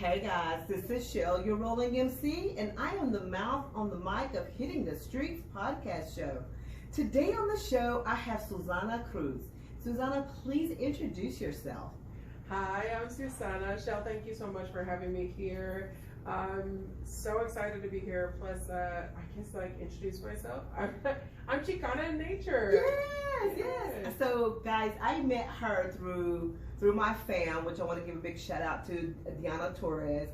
Hey guys, this is Shell, your rolling MC, and I am the mouth on the mic of Hitting the Streets podcast show. Today on the show, I have Susana Cruz. Susana, please introduce yourself. Hi, I'm Susana. Shell, thank you so much for having me here. I'm so excited to be here. Plus, I guess introduce myself. I'm Chicana in nature. Yes. So, guys, I met her through my fam, which I want to give a big shout out to Diana Torres.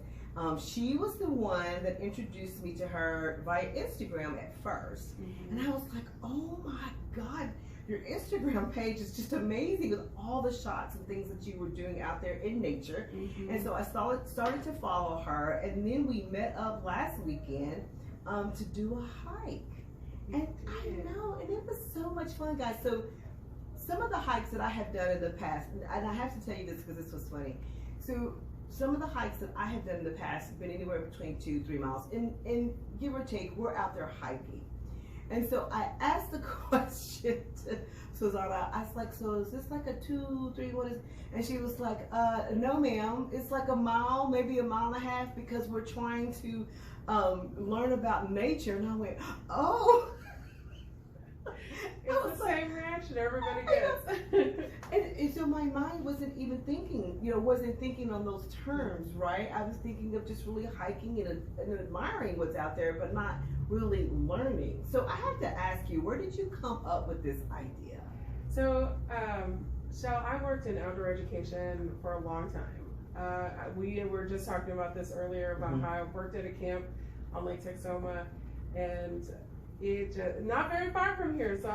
She was the one that introduced me to her via Instagram at first, and I was like, "Oh my God, your Instagram page is just amazing with all the shots and things that you were doing out there in nature." And so I started to follow her, and then we met up last weekend to do a hike. And I know, and it was so much fun, guys. So some of the hikes that I have done in the past, and I have to tell you this because this was funny. So some of the hikes that I have done in the past have been anywhere between 2-3 miles, and give or take, we're out there hiking. And so I asked the question to Susana. I was like, "So is this like a 2-3? What is?" And she was like, "No, ma'am. It's like a mile, maybe a mile and a half, because we're trying to learn about nature." And I went, "Oh." It's the same reaction everybody gets. And so my mind wasn't even thinking, wasn't thinking on those terms, right? I was thinking of just really hiking and admiring what's out there, but not really learning. So I have to ask you, where did you come up with this idea? So, I worked in outdoor education for a long time. We were just talking about this earlier about how I worked at a camp on Lake Texoma, and it not very far from here. So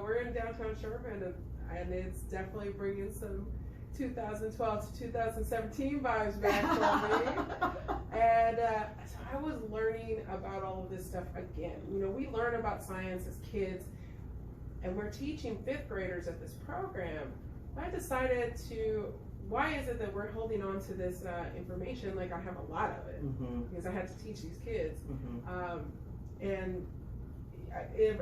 we're in downtown Sherman, and it's definitely bringing some 2012 to 2017 vibes back for me. And so I was learning about all of this stuff again. We learn about science as kids, and we're teaching 5th graders at this program. I decided why is it that we're holding on to this information? Like, I have a lot of it because I had to teach these kids. And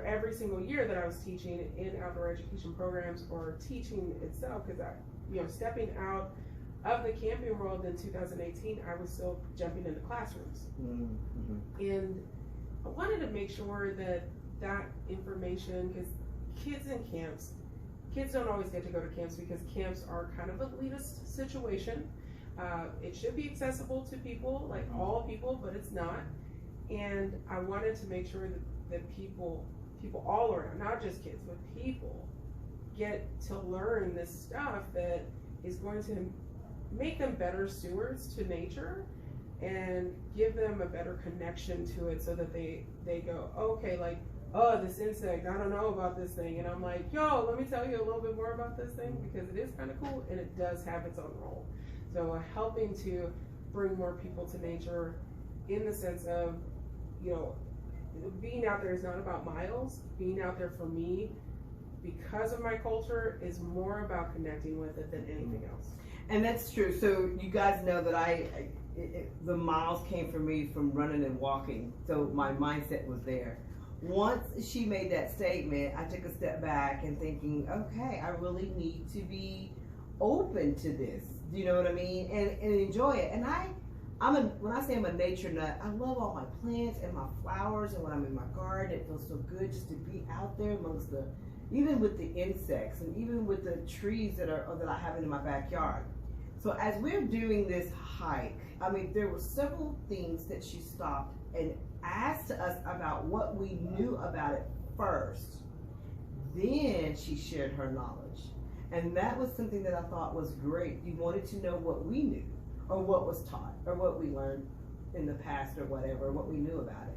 every single year that I was teaching in outdoor education programs or teaching itself, because stepping out of the camping world in 2018, I was still jumping into classrooms. And I wanted to make sure that information, because kids don't always get to go to camps because camps are kind of an elitist situation. It should be accessible to people, like all people, but it's not. And I wanted to make sure that people all around, not just kids, but people get to learn this stuff that is going to make them better stewards to nature and give them a better connection to it, so that they go, okay, like, oh, this insect, I don't know about this thing. And I'm like, yo, let me tell you a little bit more about this thing, because it is kind of cool and it does have its own role. So helping to bring more people to nature in the sense of, being out there is not about miles. Being out there for me, because of my culture, is more about connecting with it than anything else. And that's true. So you guys know that the miles came for me from running and walking. So my mindset was there. Once she made that statement, I took a step back and thinking, okay, I really need to be open to this. Do you know what I mean? And enjoy it. And when I say I'm a nature nut, I love all my plants and my flowers, and when I'm in my garden, it feels so good just to be out there amongst even with the insects and even with the trees that I have in my backyard. So as we're doing this hike, there were several things that she stopped and asked us about what we knew about it first. Then she shared her knowledge. And that was something that I thought was great. You wanted to know what we knew, or what was taught, or what we learned in the past, or whatever, what we knew about it.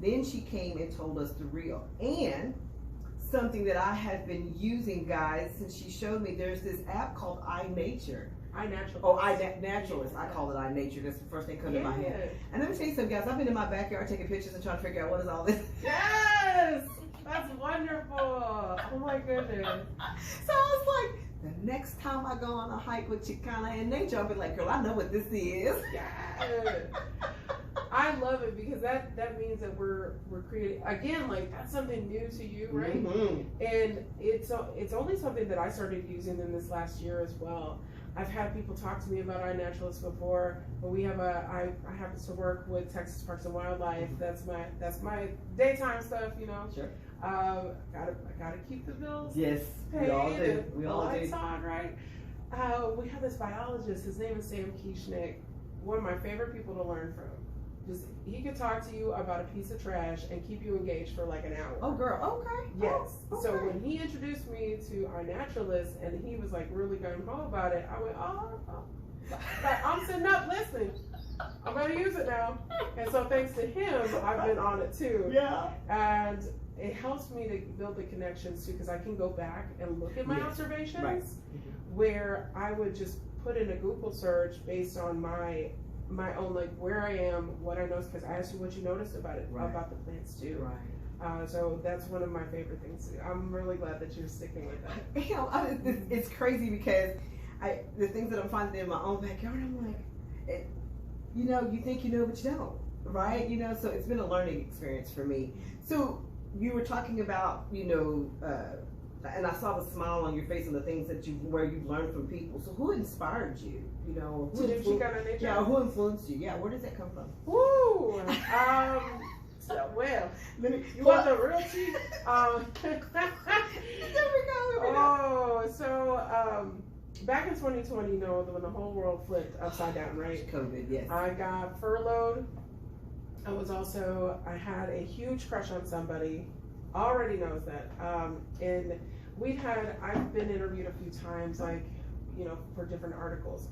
Then she came and told us the real. And something that I have been using, guys, since she showed me, there's this app called iNature. iNaturalist. Oh, iNaturalist. I call it iNature. That's the first thing that comes to my head. And let me tell you something, guys. I've been in my backyard taking pictures and trying to figure out what is all this. Yes! That's wonderful. Oh my goodness. So I was like, the next time I go on a hike with Chicana in nature, I'll be like, girl, I know what this is. Yes. I love it, because that means that we're creating, again, like, that's something new to you, right? And it's only something that I started using in this last year as well. I've had people talk to me about eye naturalists before, but we have I happen to work with Texas Parks and Wildlife. That's my daytime stuff, you know. Sure. I gotta keep the bills Yes, paid. we all do. And We the all lights do. on, right? We have this biologist. His name is Sam Kieschnick. One of my favorite people to learn from. Just he could talk to you about a piece of trash and keep you engaged for like an hour. Oh, girl. Okay. Yes. Oh, So okay. when he introduced me to our naturalist and he was like really gung ho about it, I went, like, I'm sitting up listening. I'm gonna use it now. And so thanks to him, I've been on it too. Yeah. And it helps me to build the connections too, because I can go back and look at my Yes. observations Right. where I would just put in a Google search based on my own, like where I am, what I noticed, because I asked you what you noticed about it, Right. about the plants too. Right. So that's one of my favorite things. I'm really glad that you're sticking with that. You know, it's crazy because the things that I'm finding in my own backyard, I'm like, you know, you think you know, but you don't, right? You know, so it's been a learning experience for me. So you were talking about, you know, and I saw the smile on your face and the things that where you've learned from people. So who inspired you? You know, To do Chicana nature? Yeah, who influenced you? Yeah, where does that come from? Woo! So, well, you want the real tea? There we go. Oh, so back in 2020, you know, when the whole world flipped upside down, right? COVID, yes. I got furloughed. I had a huge crush on somebody. Already knows that. And I've been interviewed a few times, like, you know, for different articles.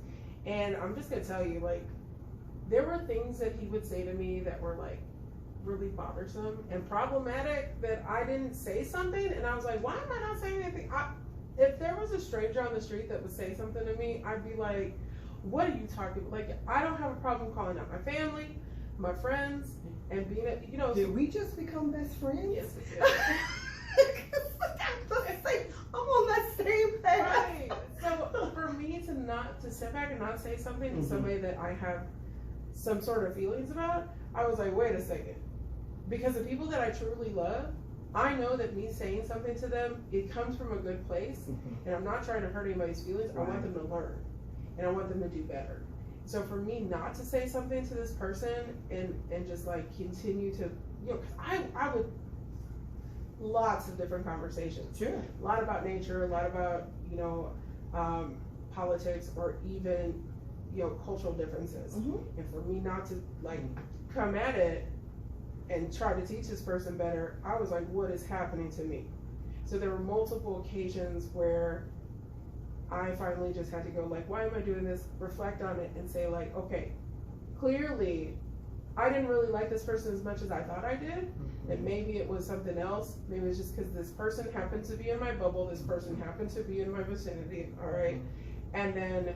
And I'm just gonna tell you, like, there were things that he would say to me that were like really bothersome and problematic that I didn't say something, and I was like, why am I not saying anything? If there was a stranger on the street that would say something to me, I'd be like, what are you talking about? Like, I don't have a problem calling out my family, my friends, and being you know. Did we just become best friends? Yes, we did. I'm on that same page. Right. So for me to step back and not say something to somebody that I have some sort of feelings about, I was like, wait a second. Because the people that I truly love, I know that me saying something to them, it comes from a good place, and I'm not trying to hurt anybody's feelings. I want them to learn, and I want them to do better. So for me not to say something to this person and just like continue to, you know, because I would, lots of different conversations. Sure. A lot about nature, a lot about, you know, politics, or even, you know, cultural differences. And for me not to like come at it and try to teach this person better, I was like, what is happening to me? So there were multiple occasions where I finally just had to go like, why am I doing this? Reflect on it and say like, okay, clearly I didn't really like this person as much as I thought I did. And maybe it was something else. Maybe it's just because this person happened to be in my bubble. This person happened to be in my vicinity. All right. And then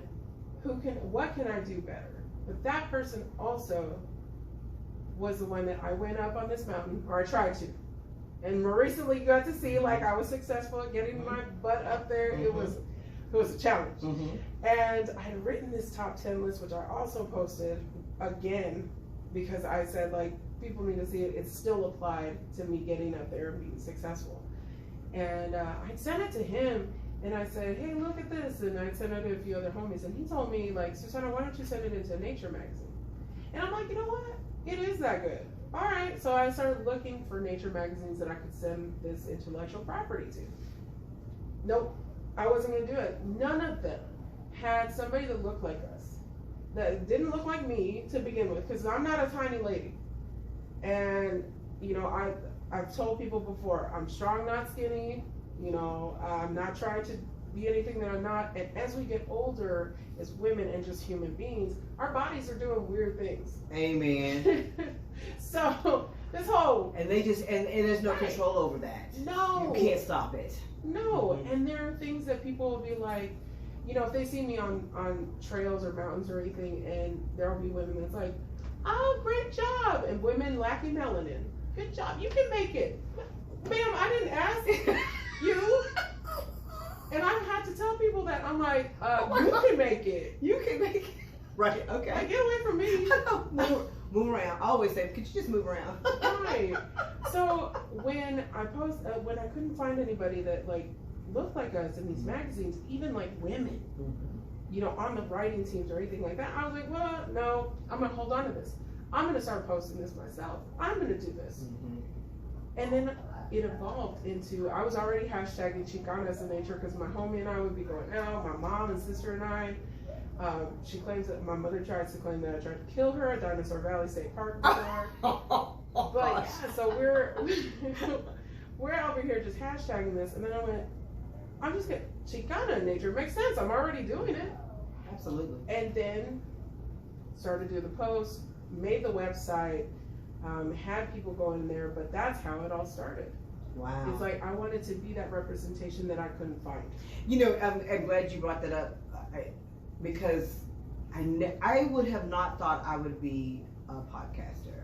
what can I do better? But that person also was the one that I went up on this mountain, or I tried to. And more recently you got to see, like, I was successful at getting my butt up there. It was a challenge. And I had written this top 10 list, which I also posted again, because I said, like, people need to see it. It's still applied to me getting up there and being successful. And I sent it to him, and I said, hey, look at this. And I sent it to a few other homies, and he told me, like, Susana, why don't you send it into Nature magazine? And I'm like, you know what? It is that good. All right. So I started looking for Nature magazines that I could send this intellectual property to. Nope. I wasn't going to do it. None of them had somebody that looked like us, that didn't look like me to begin with, because I'm not a tiny lady. And, you know, I've told people before, I'm strong, not skinny. You know, I'm not trying to be anything that I'm not. And as we get older, as women and just human beings, our bodies are doing weird things. Amen. So this whole and there's no control over that. No, you can't stop it. No, and there are things that people will be like, you know, if they see me on trails or mountains or anything, and there'll be women that's like, oh, great job, and women lacking melanin, good job, you can make it. Ma'am, I didn't ask you. And I've had to tell people that. I'm like, you can make it. You can make it. Right, okay. Like, get away from me. Move around. I always say, could you just move around? Right. So when I when I couldn't find anybody that like looked like us in these magazines, even like women, on the writing teams or anything like that. I was like, well, no, I'm gonna hold on to this. I'm gonna start posting this myself. I'm gonna do this. And then it evolved into, I was already hashtagging Chicana as a nature because my homie and I would be going out, my mom and sister and I. She claims that my mother tries to claim that I tried to kill her at Dinosaur Valley State Park before. But yeah, so we're over here just hashtagging this, and then I went, I'm just gonna Chicana in nature. It makes sense. I'm already doing it. Absolutely. And then started to do the posts, made the website, had people go in there, but that's how it all started. Wow. It's like I wanted to be that representation that I couldn't find. I'm glad you brought that up because I would have not thought I would be a podcaster.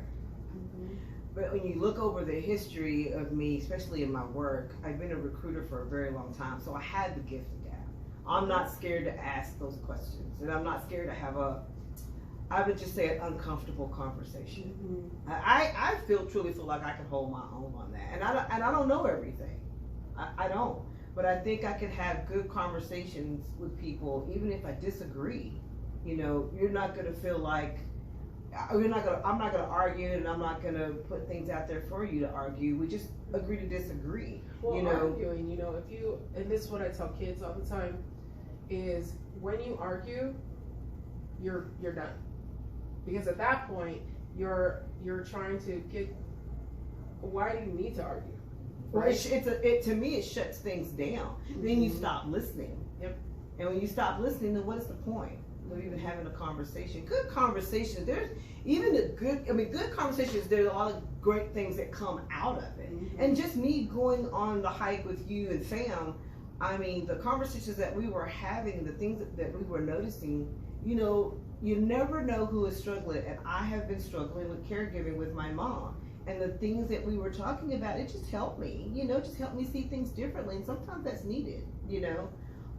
But when you look over the history of me, especially in my work, I've been a recruiter for a very long time, so I had the gift of gab. I'm not scared to ask those questions, and I'm not scared to have I would just say an uncomfortable conversation. I truly feel like I can hold my own on that, and I don't know everything. I don't, but I think I can have good conversations with people, even if I disagree. You're not gonna feel like I'm not gonna argue, and I'm not gonna put things out there for you to argue. We just agree to disagree. Well, arguing, and this is what I tell kids all the time, is when you argue, you're done. Because at that point, you're trying to get. Why do you need to argue? Right? Well, to me, it shuts things down. Then you stop listening. Yep. And when you stop listening, then what is the point of even having a conversation? Good conversations. There's even good conversations. There's a lot of great things that come out of it. And just me going on the hike with you and fam. The conversations that we were having, the things that we were noticing. You never know who is struggling, and I have been struggling with caregiving with my mom. And the things that we were talking about, it just helped me, just helped me see things differently. And sometimes that's needed,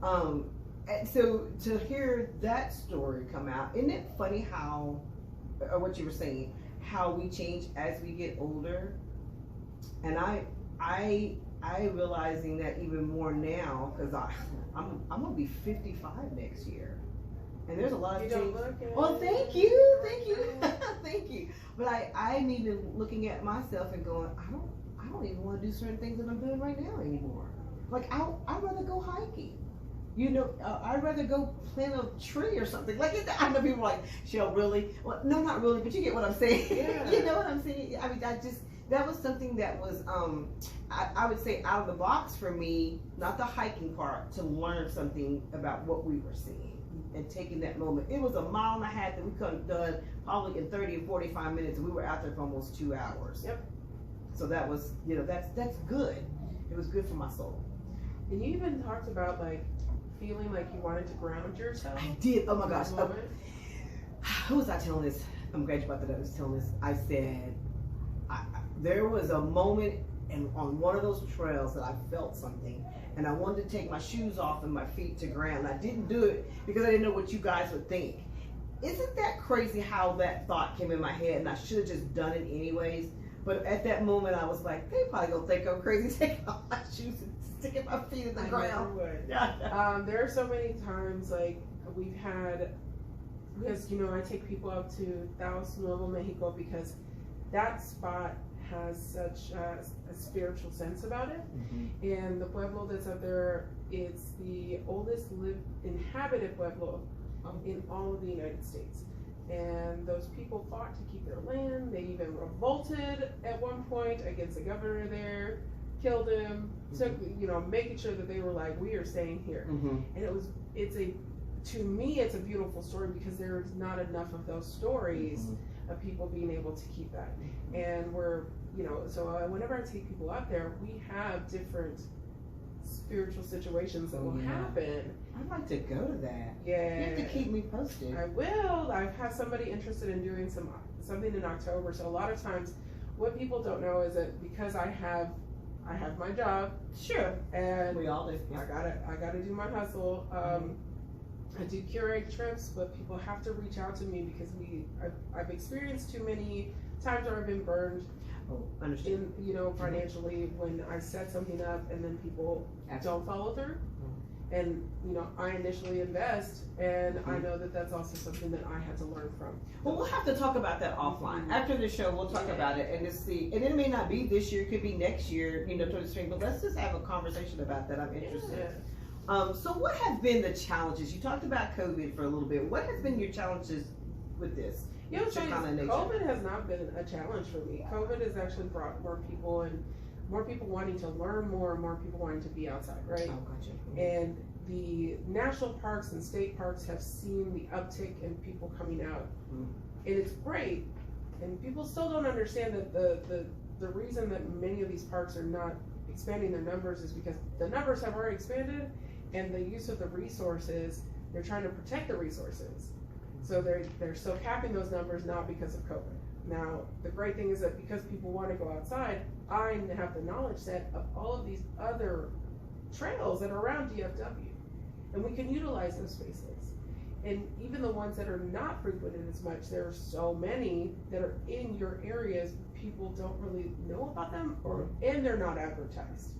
And so to hear that story come out, isn't it funny how, or what you were saying, how we change as we get older? And I realizing that even more now, because I'm gonna be 55 next year. And there's a lot of things. Oh, thank you. Thank you. But I'm even looking at myself and going, I don't even want to do certain things that I'm doing right now anymore. Like I'd rather go hiking. I'd rather go plant a tree or something. I know people are like, Shell, really? Well, no, not really, but you get what I'm saying. Yeah. You know what I'm saying? That was something that was, I would say, out of the box for me, not the hiking part, to learn something about what we were seeing. And taking that moment. It was a mile and a half that we could have done probably in 30 or 45 minutes, and we were out there for almost 2 hours. Yep. So that was, that's good. It was good for my soul. And you even talked about feeling like you wanted to ground yourself. I did. Oh my gosh. Who was I telling this? I'm glad you brought that up. I was telling this. I said, there was a moment on one of those trails that I felt something. And I wanted to take my shoes off and my feet to ground. I didn't do it because I didn't know what you guys would think. Isn't that crazy how that thought came in my head, and I should have just done it anyways? But at that moment, I was like, they probably gonna think I'm crazy taking off my shoes and sticking my feet in the ground. There are so many times we've had, because I take people up to Taos Nuevo Mexico because that spot has such a spiritual sense about it. And the pueblo that's up there, it's the oldest inhabited pueblo in all of the United States. And those people fought to keep their land. They even revolted at one point against the governor there, killed him, took, making sure that they were like, we are staying here. And to me, it's a beautiful story because there's not enough of those stories of people being able to keep that. And we're, so whenever I take people out there, we have different spiritual situations that will happen. I'd like to go to that. Yeah. You have to keep me posted. I will. I've had somebody interested in doing something in October. So a lot of times, what people don't know is that because I have my job. Sure. And we all do. I gotta do my hustle. I do curate trips, but people have to reach out to me because I've experienced too many times where I've been burned. Oh, understand. Financially when I set something up and then people don't follow through. And, you know, I initially invest, and I know that that's also something that I had to learn from. Well, we'll have to talk about that offline. After the show, we'll talk about it and just see. And it may not be this year, it could be next year, you know, toward the spring. But let's just have a conversation about that. I'm interested. So what have been the challenges? You talked about COVID for a little bit. What has been your challenges with this? You know, COVID has not been a challenge for me. COVID has actually brought more people and more people wanting to learn more and more people wanting to be outside, right? Oh, gotcha. And the national parks and state parks have seen the uptick in people coming out. And it's great. And people still don't understand that the reason that many of these parks are not expanding their numbers is because the numbers have already expanded, and the use of the resources, they're trying to protect the resources. So they're still capping those numbers, not because of COVID. Now, the great thing is that because people want to go outside, I have the knowledge set of all of these other trails that are around DFW. And we can utilize those spaces. And even the ones that are not frequented as much, there are so many that are in your areas, people don't really know about them, and they're not advertised.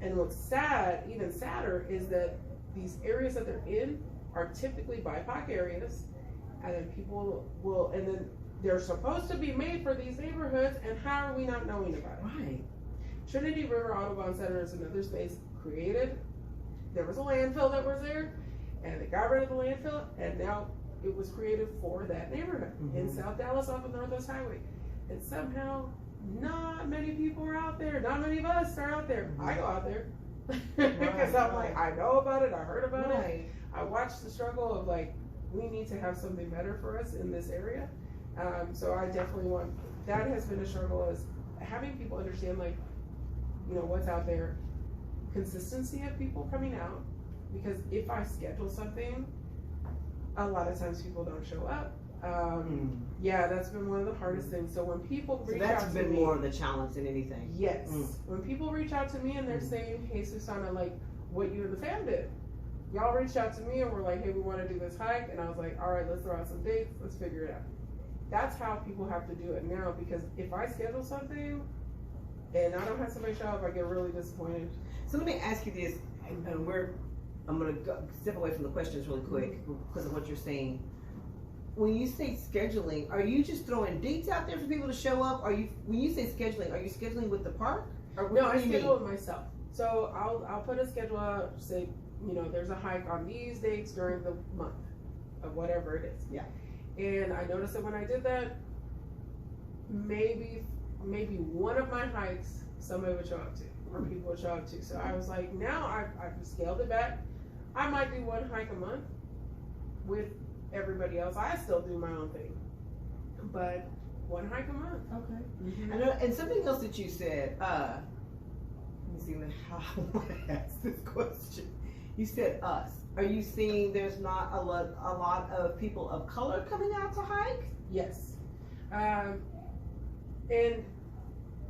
And what's sad, even sadder, is that these areas that they're in are typically BIPOC areas, and then people will, and then they're supposed to be made for these neighborhoods, and how are we not knowing about it? Right. Trinity River Audubon Center is another space created. There was a landfill that was there, and they got rid of the landfill, and now it was created for that neighborhood in South Dallas off of Northwest Highway. And somehow, not many people are out there. Not many of us are out there. I go out there because I'm like, I know about it. I heard about it. I watched the struggle of like, we need to have something better for us in this area. So I definitely want, that has been a struggle, is having people understand like, you know, what's out there, consistency of people coming out, because if I schedule something, a lot of times people don't show up. Yeah, that's been one of the hardest things. So when people reach out to me, that's been more of the challenge than anything. Yes. When people reach out to me and they're saying, hey, Susana, like what you and the fam did. Y'all reached out to me and were like, hey, we want to do this hike. And I was like, all right, let's throw out some dates. Let's figure it out. That's how people have to do it now, because if I schedule something and I don't have somebody show up, I get really disappointed. So let me ask you this, and I'm going to step away from the questions really quick because of what you're saying. When you say scheduling, are you just throwing dates out there for people to show up? When you say scheduling, are you scheduling with the park? Or no, I schedule it myself. So I'll put a schedule out, say, you know, there's a hike on these dates during the month of whatever it is. Yeah. And I noticed that when I did that, maybe one of my hikes somebody would show up to, or people would show up to. So I was like, now I've scaled it back. I might do one hike a month with everybody else. I still do my own thing, but one hike a month. Okay. I know, and something else that you said, let me see how I want to ask this question. You said us. Are you seeing there's not a lot of people of color coming out to hike? Yes. And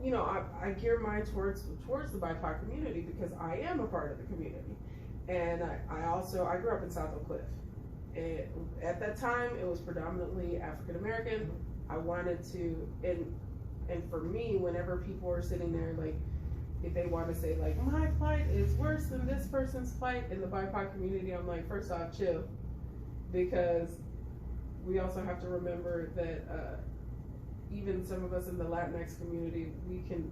you know, I gear mine towards the BIPOC community because I am a part of the community. And I grew up in South Oak Cliff. And at that time, it was predominantly African American. I wanted to, and for me, whenever people are sitting there, like, if they want to say, like, my plight is worse than this person's plight in the BIPOC community, I'm like, first off, chill. Because we also have to remember that even some of us in the Latinx community, we can,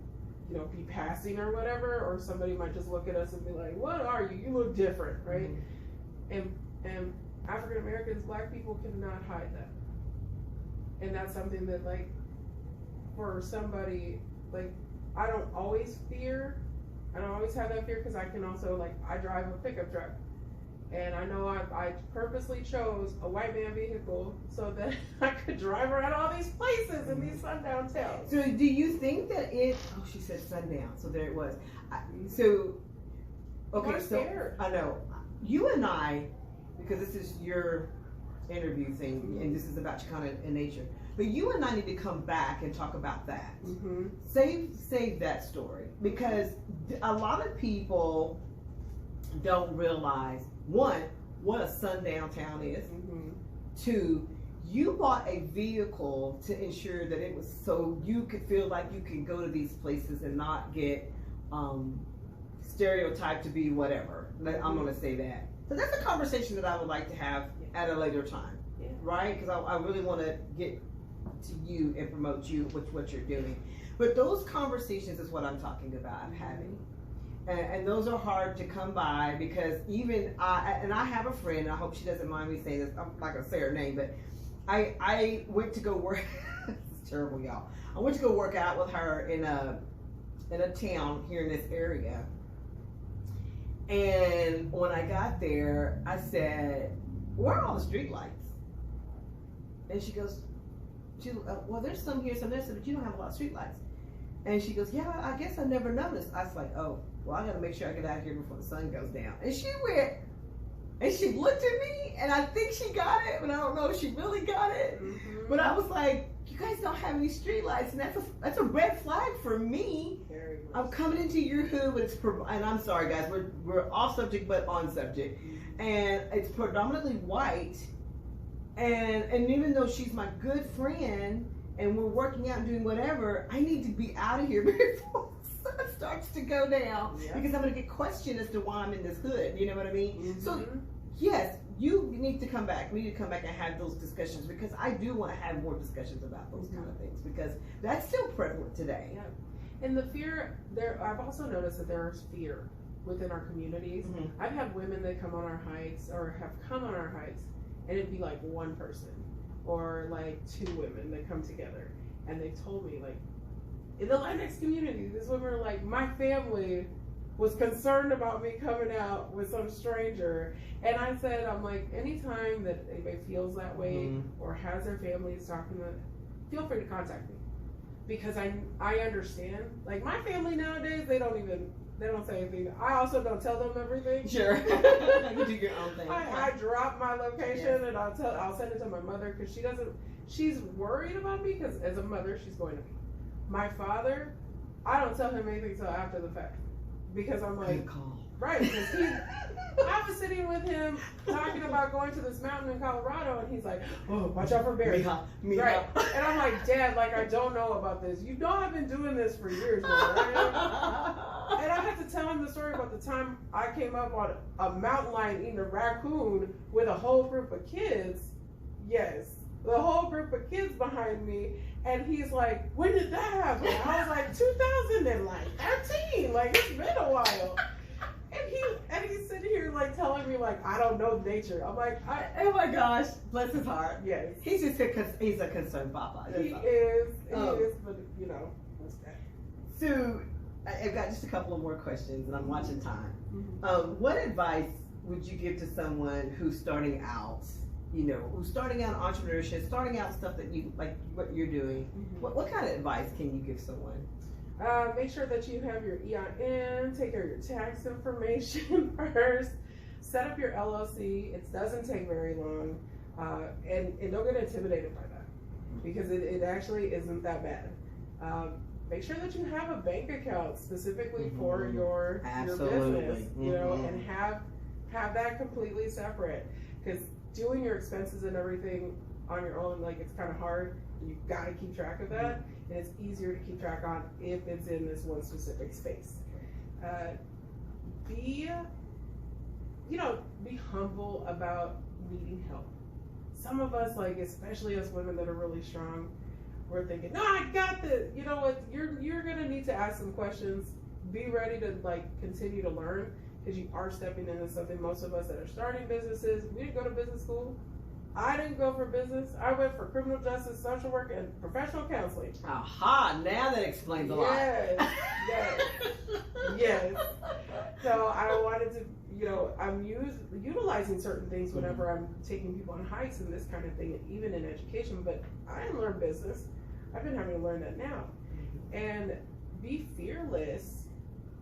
you know, be passing or whatever, or somebody might just look at us and be like, what are you? You look different, right? And African Americans, Black people cannot hide that. And that's something that, like, for somebody, like, I don't always have that fear, because I can also, like, I drive a pickup truck. And I know I purposely chose a white man vehicle so that I could drive around all these places in these sundown towns. So do you think that she said sundown, so there it was. I know. You and I, because this is your interview thing, and this is about Chicana in nature, but you and I need to come back and talk about that. Save that story, because a lot of people don't realize, one, what a sundown town is. Two, you bought a vehicle to ensure that it was so you could feel like you can go to these places and not get stereotyped to be whatever. I'm going to say that. So that's a conversation that I would like to have at a later time, right? Because I really want to get to you and promote you with what you're doing. But those conversations is what I'm talking about. I'm having. And those are hard to come by because even I have a friend, I hope she doesn't mind me saying this, I'm not going to say her name, but I went to go work, it's terrible, y'all. I went to go work out with her in a town here in this area. And when I got there, I said, where are all the street lights? And she goes, well, there's some here, some there, but you don't have a lot of street lights. And she goes, yeah, I guess I never noticed. I was like, oh, well, I got to make sure I get out of here before the sun goes down. And she went, and she looked at me, and I think she got it, but I don't know if she really got it. Mm-hmm. But I was like, you guys don't have any street lights, and that's a red flag for me. I'm coming into your hood, and I'm sorry, guys, we're off subject, but on subject. Mm-hmm. And it's predominantly white, and even though she's my good friend, and we're working out and doing whatever, I need to be out of here before the sun starts to go down because I'm going to get questioned as to why I'm in this hood. You know what I mean? Mm-hmm. So, yes, you need to come back. We need to come back and have those discussions because I do want to have more discussions about those kind of things because that's still prevalent today. Yeah. And the fear, I've also noticed that there's fear within our communities. Mm-hmm. I've had women that come on our hikes or have come on our hikes and it'd be like one person. Or like two women that come together and they told me like in the Latinx community, these women are like, my family was concerned about me coming out with some stranger. And I said, I'm like, anytime that anybody feels that way or has their families talking to them, feel free to contact me. Because I understand. Like my family nowadays, they don't say anything. I also don't tell them everything. Sure. You do your own thing. I drop my location and I'll send it to my mother because she's worried about me because as a mother, she's going to be. My father, I don't tell him anything until after the fact because I'm like, right, because I was sitting with him talking about going to this mountain in Colorado and he's like, oh, watch out for bears. Right. And I'm like, Dad, like I don't know about this. You know I've been doing this for years now, right? And I had to tell him the story about the time I came up on a mountain lion eating a raccoon with a whole group of kids. Yes, the whole group of kids behind me. And he's like, when did that happen? I was like, 2013. Like, it's been a while. And he's sitting here like telling me like I don't know nature. I'm like, oh my gosh, bless his heart. Yes, he's just he's a concerned papa. He is, but you know, what's that? So I've got just a couple of more questions, and I'm watching time. Mm-hmm. What advice would you give to someone who's starting out? You know, who's starting out entrepreneurship, starting out stuff that you like, what you're doing. Mm-hmm. What kind of advice can you give someone? Make sure that you have your EIN, take care of your tax information first, set up your LLC. It doesn't take very long, and don't get intimidated by that because it actually isn't that bad. Make sure that you have a bank account specifically for your business, you know, and have that completely separate because doing your expenses and everything on your own, like it's kind of hard. You've got to keep track of that. And it's easier to keep track on if it's in this one specific space. Be humble about needing help. Some of us, like especially us women that are really strong, we're thinking, no, I got this. You know what? You're gonna need to ask some questions. Be ready to like continue to learn because you are stepping into something. Most of us that are starting businesses, we didn't go to business school. I didn't go for business. I went for criminal justice, social work, and professional counseling. Aha! Now that explains a lot. Yes. So I wanted to, you know, I'm utilizing certain things whenever I'm taking people on hikes and this kind of thing, even in education. But I didn't learn business. I've been having to learn that now. And be fearless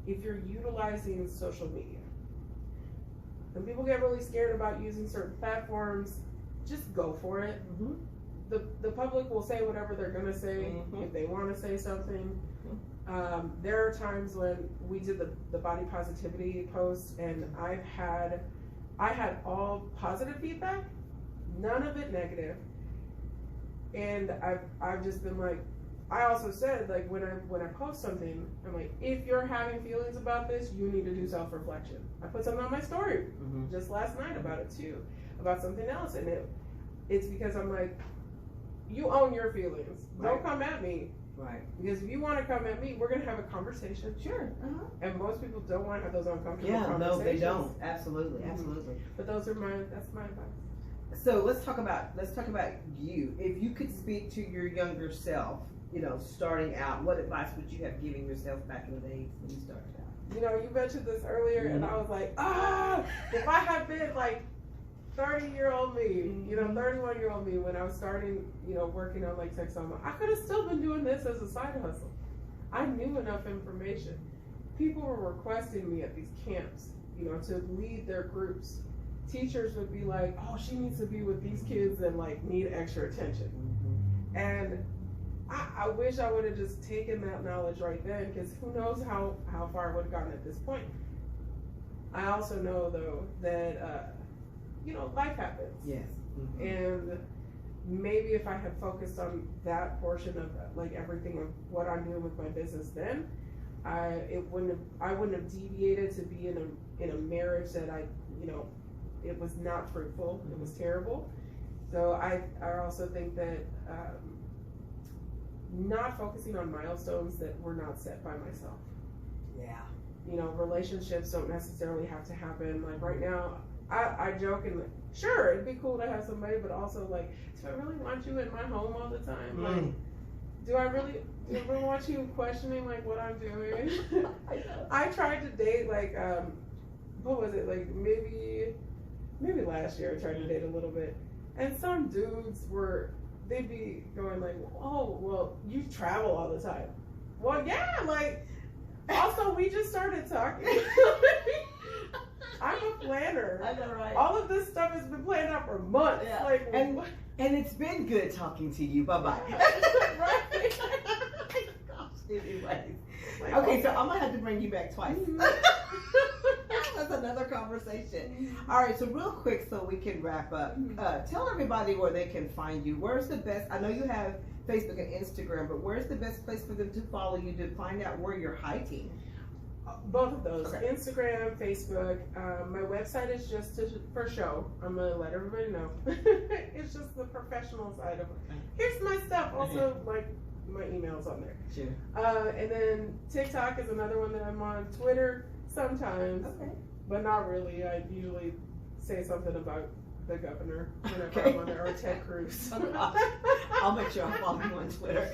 if you're utilizing social media. When people get really scared about using certain platforms, just go for it. Mm-hmm. The public will say whatever they're gonna say if they want to say something. There are times when we did the body positivity post, and I had all positive feedback, none of it negative, and I've just been like, I also said, like, when I post something, I'm like, if you're having feelings about this, you need to do self-reflection. I put something on my story just last night about it too, about something else, and it's because I'm like, you own your feelings. Right. Don't come at me. Right. Because if you want to come at me, we're gonna have a conversation. Sure. And most people don't want to have those uncomfortable Yeah, conversations. no, they don't. Absolutely, absolutely. But that's my advice. So let's talk about you. If you could speak to your younger self, starting out, what advice would you have given yourself back in the days when you started out? You mentioned this earlier, and I was like, if I had been like 30-year-old me, 31-year-old me, when I was starting, working on Lake Texoma, I could have still been doing this as a side hustle. I knew enough information. People were requesting me at these camps, to lead their groups. Teachers would be like, oh, she needs to be with these kids and like need extra attention. And I wish I would have just taken that knowledge right then, because who knows how far I would have gotten at this point. I also know though that life happens. Yes. And maybe if I had focused on that portion of like everything of what I'm doing with my business, then I wouldn't have deviated to be in a marriage that it was not fruitful. It was terrible. So I also think that not focusing on milestones that were not set by myself. Yeah. Relationships don't necessarily have to happen. Like right now, I joke and sure, it'd be cool to have somebody, but also like, do I really want you in my home all the time? Like, do I really want you questioning like what I'm doing? I tried to date like, what was it, like maybe last year I tried to date a little bit, and some dudes they'd be going like, oh, well, you travel all the time. Well, yeah, like, also we just started talking. I'm a planner. I know, right? All of this stuff has been planned out for months. Yeah. Like, and it's been good talking to you. Bye-bye. Right. Anyways. Like, Okay, so I'm going to have to bring you back twice. That's another conversation. All right, so real quick so we can wrap up. Tell everybody where they can find you. Where's the best? I know you have Facebook and Instagram, but where's the best place for them to follow you to find out where you're hiking? Both of those, Okay. Instagram, Facebook. My website is just for show. I'm gonna let everybody know. It's just the professional side of it. Here's my stuff. Also, like my email's on there. Sure. And then TikTok is another one that I'm on. Twitter sometimes, but not really. I usually say something about the governor whenever I'm on there, or Ted Cruz. I'll make sure I follow you on Twitter.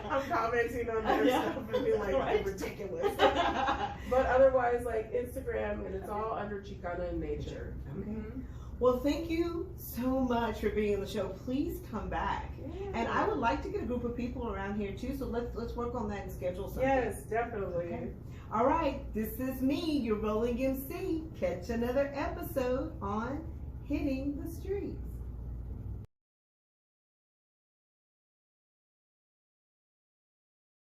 I'm commenting on their stuff and be like, ridiculous. But otherwise, like Instagram, and it's all under Chicana in nature. Okay. Well, thank you so much for being on the show. Please come back. Yeah. And I would like to get a group of people around here too, so let's work on that and schedule something. Yes, definitely. Okay. All right, this is me, your rolling MC. Catch another episode on Hitting the Streets.